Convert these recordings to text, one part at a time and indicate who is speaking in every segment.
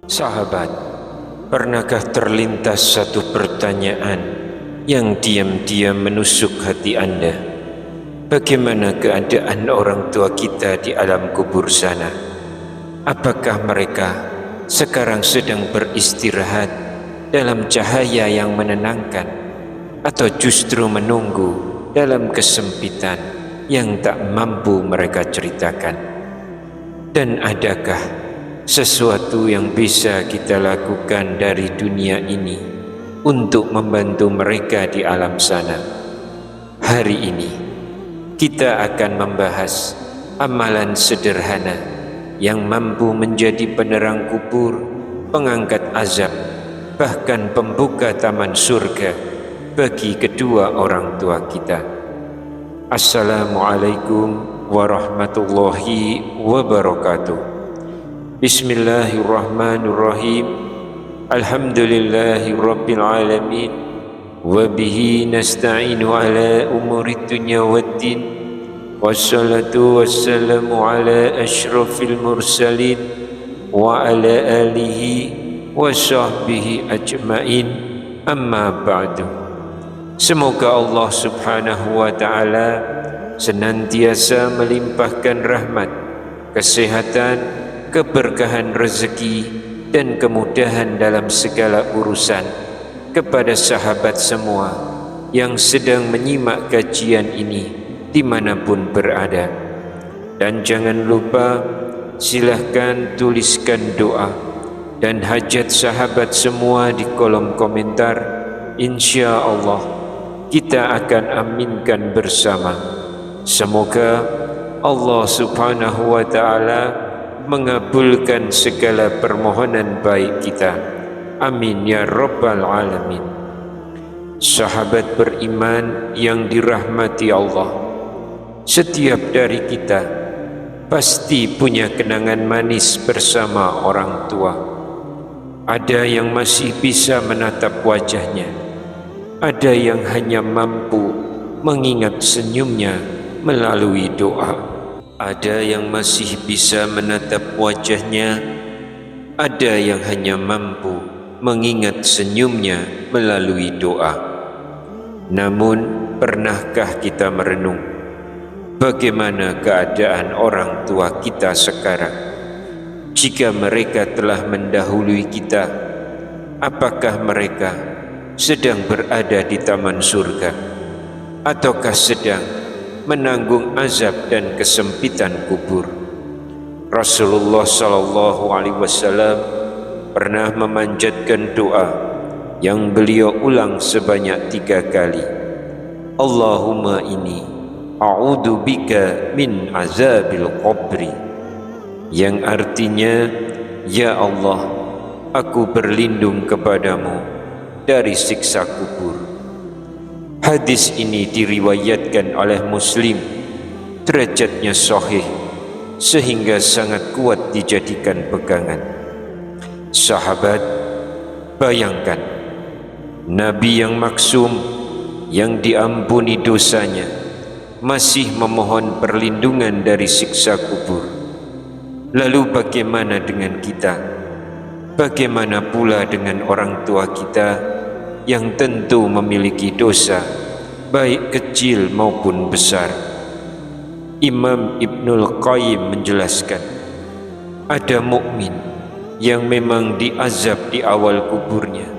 Speaker 1: Sahabat, pernahkah terlintas satu pertanyaan yang diam-diam menusuk hati Anda? Bagaimana keadaan orang tua kita di alam kubur sana? Apakah mereka sekarang sedang beristirahat dalam cahaya yang menenangkan, atau justru menunggu dalam kesempitan yang tak mampu mereka ceritakan? Dan adakah sesuatu yang bisa kita lakukan dari dunia ini untuk membantu mereka di alam sana? Hari ini kita akan membahas amalan sederhana yang mampu menjadi penerang kubur, pengangkat azab, bahkan pembuka taman surga bagi kedua orang tua kita. Assalamualaikum warahmatullahi wabarakatuh. Bismillahirrahmanirrahim. Alhamdulillahi rabbil alamin. Wabihi nasta'inu ala umurid dunya waddin. Wassalatu wassalamu ala ashrafil mursalin wa ala alihi wa sahbihi ajma'in. Amma ba'du. Semoga Allah subhanahu wa ta'ala senantiasa melimpahkan rahmat, kesehatan, keberkahan rezeki, dan kemudahan dalam segala urusan kepada sahabat semua yang sedang menyimak kajian ini dimanapun berada. Dan jangan lupa, silahkan tuliskan doa dan hajat sahabat semua di kolom komentar. Insya Allah kita akan aminkan bersama. Semoga Allah subhanahu wa ta'ala mengabulkan segala permohonan baik kita. Amin ya rabbal alamin. Sahabat beriman yang dirahmati Allah, setiap dari kita pasti punya kenangan manis bersama orang tua. Ada yang masih bisa menatap wajahnya, ada yang hanya mampu mengingat senyumnya melalui doa. Ada yang masih bisa menatap wajahnya, ada yang hanya mampu mengingat senyumnya melalui doa. Namun, pernahkah kita merenung bagaimana keadaan orang tua kita sekarang? Jika mereka telah mendahului kita, apakah mereka sedang berada di taman surga, ataukah sedang menanggung azab dan kesempitan kubur? Rasulullah sallallahu alaihi wasallam pernah memanjatkan doa yang beliau ulang sebanyak 3 kali. Allahumma inni a'udzu bika min azabil qabri, yang artinya, ya Allah, aku berlindung kepadamu dari siksa kubur. Hadis ini diriwayatkan oleh Muslim, derajatnya sahih sehingga sangat kuat dijadikan pegangan. Sahabat, bayangkan Nabi yang maksum, yang diampuni dosanya, masih memohon perlindungan dari siksa kubur. Lalu bagaimana dengan kita? Bagaimana pula dengan orang tua kita yang tentu memiliki dosa, baik kecil maupun besar? Imam Ibnul Qayyim menjelaskan, ada mukmin yang memang diazab di awal kuburnya,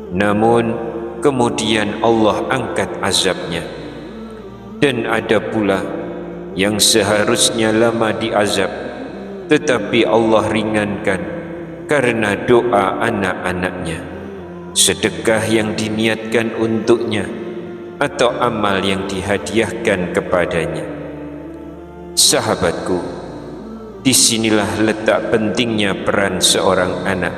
Speaker 1: namun kemudian Allah angkat azabnya. Dan ada pula yang seharusnya lama diazab, tetapi Allah ringankan karena doa anak-anaknya, sedekah yang diniatkan untuknya, atau amal yang dihadiahkan kepadanya. Sahabatku, disinilah letak pentingnya peran seorang anak.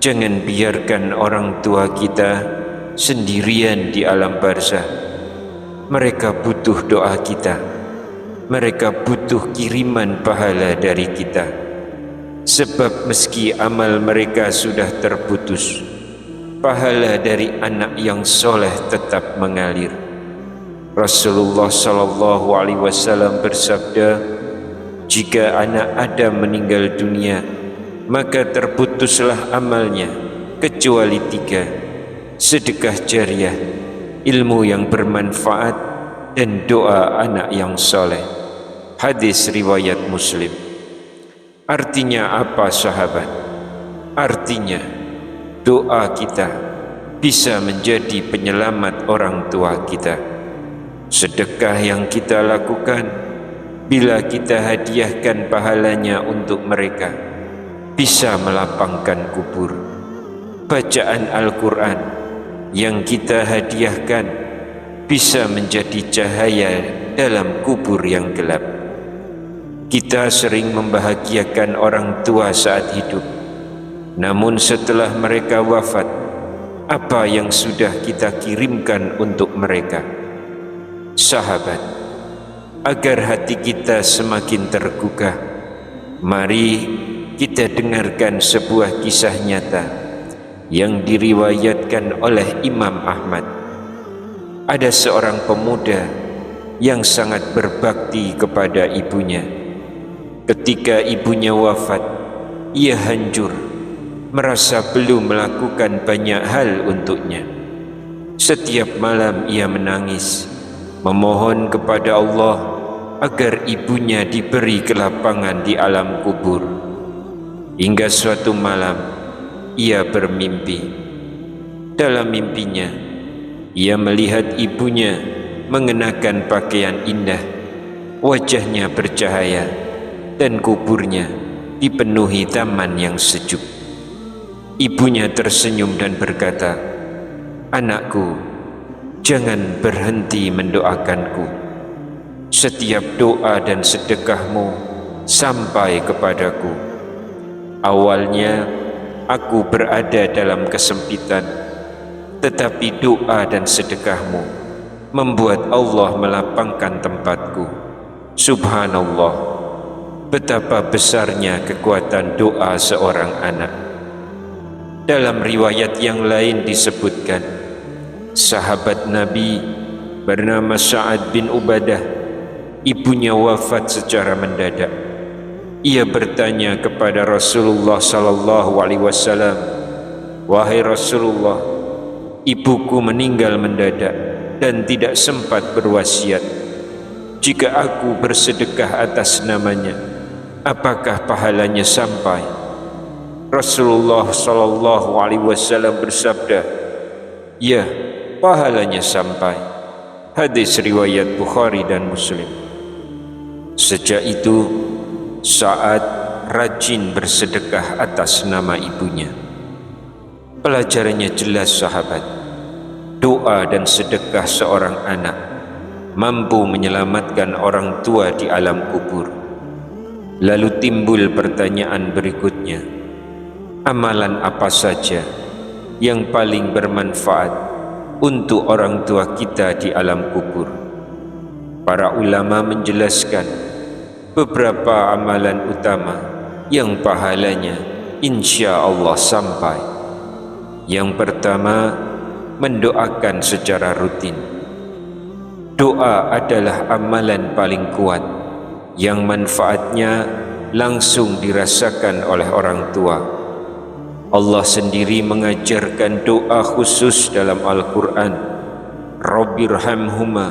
Speaker 1: Jangan biarkan orang tua kita sendirian di alam barzah. Mereka butuh doa kita, mereka butuh kiriman pahala dari kita. Sebab meski amal mereka sudah terputus, pahala dari anak yang soleh tetap mengalir. Rasulullah sallallahu alaihi wasallam bersabda, Jika anak Adam meninggal dunia, maka terputuslah amalnya kecuali 3: sedekah jariah, ilmu yang bermanfaat, dan doa anak yang soleh. Hadis riwayat Muslim. Artinya apa, sahabat? Artinya doa kita bisa menjadi penyelamat orang tua kita. Sedekah yang kita lakukan, bila kita hadiahkan pahalanya untuk mereka, bisa melapangkan kubur. Bacaan Al-Quran yang kita hadiahkan bisa menjadi cahaya dalam kubur yang gelap. Kita sering membahagiakan orang tua saat hidup, namun setelah mereka wafat, apa yang sudah kita kirimkan untuk mereka? Sahabat, agar hati kita semakin tergugah, mari kita dengarkan sebuah kisah nyata yang diriwayatkan oleh Imam Ahmad. Ada seorang pemuda yang sangat berbakti kepada ibunya. Ketika ibunya wafat, ia hancur, merasa belum melakukan banyak hal untuknya. Setiap malam ia menangis, memohon kepada Allah agar ibunya diberi kelapangan di alam kubur. Hingga suatu malam ia bermimpi. Dalam mimpinya ia melihat ibunya mengenakan pakaian indah, wajahnya bercahaya, dan kuburnya dipenuhi taman yang sejuk. Ibunya tersenyum dan berkata, "Anakku, jangan berhenti mendoakanku. Setiap doa dan sedekahmu sampai kepadaku. Awalnya aku berada dalam kesempitan, tetapi doa dan sedekahmu membuat Allah melapangkan tempatku. Subhanallah, betapa besarnya kekuatan doa seorang anak." Dalam riwayat yang lain disebutkan, sahabat Nabi bernama Sa'ad bin Ubadah, ibunya wafat secara mendadak. Ia bertanya kepada Rasulullah sallallahu alaihi wasallam, "Wahai Rasulullah, ibuku meninggal mendadak dan tidak sempat berwasiat. Jika aku bersedekah atas namanya, apakah pahalanya sampai?" Rasulullah sallallahu alaihi wasallam bersabda, "Ya, pahalanya sampai." Hadis riwayat Bukhari dan Muslim. Sejak itu Sa'ad rajin bersedekah atas nama ibunya. Pelajarannya jelas, sahabat. Doa dan sedekah seorang anak mampu menyelamatkan orang tua di alam kubur. Lalu timbul pertanyaan berikutnya, amalan apa saja yang paling bermanfaat untuk orang tua kita di alam kubur? Para ulama menjelaskan beberapa amalan utama yang pahalanya insya Allah sampai. Yang pertama, mendoakan secara rutin. Doa adalah amalan paling kuat yang manfaatnya langsung dirasakan oleh orang tua. Allah sendiri mengajarkan doa khusus dalam Al-Quran, "Rabbirhamhuma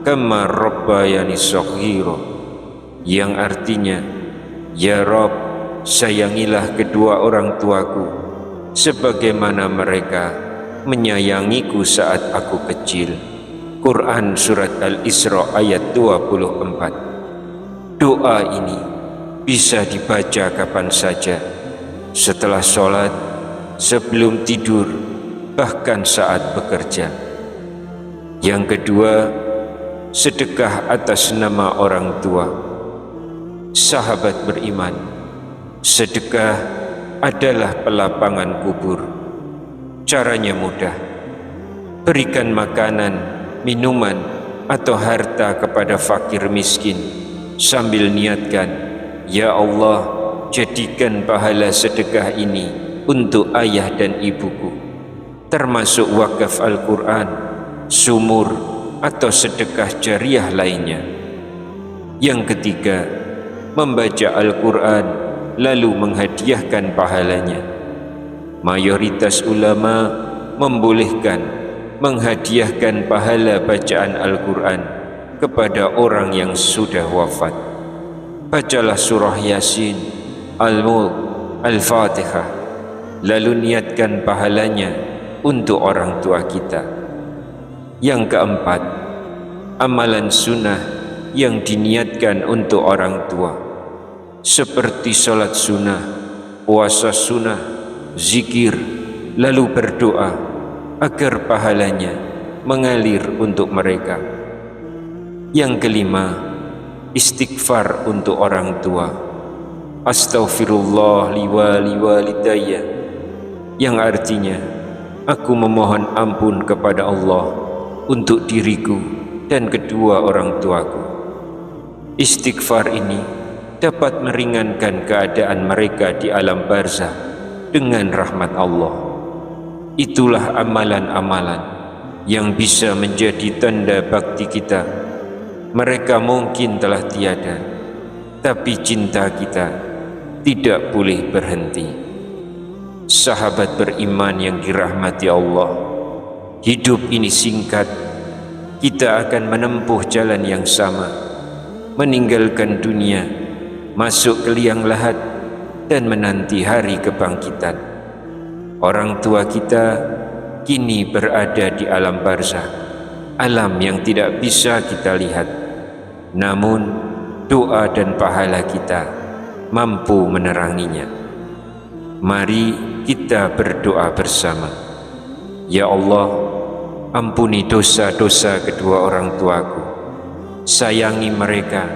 Speaker 1: kama rabbayani shaghira", yang artinya, "Ya Rabb, sayangilah kedua orang tuaku sebagaimana mereka menyayangiku saat aku kecil." Quran Surat Al-Isra ayat 24. Doa ini bisa dibaca kapan saja, setelah sholat, sebelum tidur, bahkan saat bekerja. Yang kedua, sedekah atas nama orang tua. Sahabat beriman, sedekah adalah pelapangan kubur. Caranya mudah. Berikan makanan, minuman, atau harta kepada fakir miskin sambil niatkan, "Ya Allah, jadikan pahala sedekah ini untuk ayah dan ibuku," termasuk wakaf Al-Quran, sumur, atau sedekah jariah lainnya. Yang ketiga, membaca Al-Quran lalu menghadiahkan pahalanya. Mayoritas ulama membolehkan menghadiahkan pahala bacaan Al-Quran kepada orang yang sudah wafat. Bacalah surah Yasin, Al-Mulk, Al-Fatihah, lalu niatkan pahalanya untuk orang tua kita. Yang keempat, amalan sunnah yang diniatkan untuk orang tua, seperti salat sunnah, puasa sunnah, zikir, lalu berdoa agar pahalanya mengalir untuk mereka. Yang kelima, istighfar untuk orang tua. Astaghfirullah li walidayya, yang artinya aku memohon ampun kepada Allah untuk diriku dan kedua orang tuaku. Istighfar ini dapat meringankan keadaan mereka di alam barzakh dengan rahmat Allah. Itulah amalan-amalan yang bisa menjadi tanda bakti kita. Mereka mungkin telah tiada, tapi cinta kita tidak boleh berhenti. Sahabat beriman yang dirahmati Allah, hidup ini singkat. Kita akan menempuh jalan yang sama, meninggalkan dunia, masuk ke liang lahat, dan menanti hari kebangkitan. Orang tua kita kini berada di alam barzakh, alam yang tidak bisa kita lihat. Namun doa dan pahala kita mampu meneranginya. Mari kita berdoa bersama. Ya Allah, ampuni dosa-dosa kedua orang tuaku. Sayangi mereka,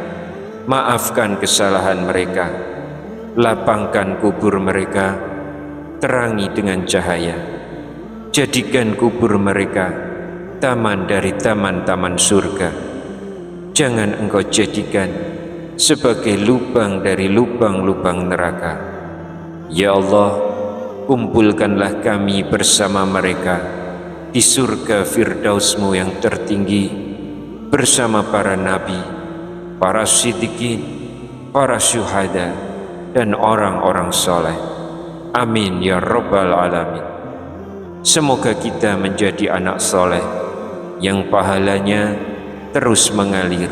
Speaker 1: maafkan kesalahan mereka. Lapangkan kubur mereka, terangi dengan cahaya. Jadikan kubur mereka taman dari taman-taman surga. Jangan engkau jadikan sebagai lubang dari lubang-lubang neraka. Ya Allah, kumpulkanlah kami bersama mereka di surga Firdaus-Mu yang tertinggi, bersama para nabi, para siddiqin, para syuhada, dan orang-orang soleh. Amin ya rabbal alamin. Semoga kita menjadi anak soleh yang pahalanya terus mengalir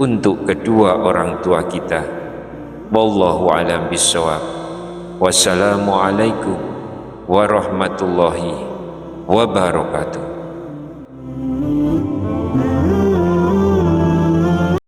Speaker 1: untuk kedua orang tua kita. Wallahu a'lam bishawab. Wassalamualaikum warahmatullahi wabarakatuh.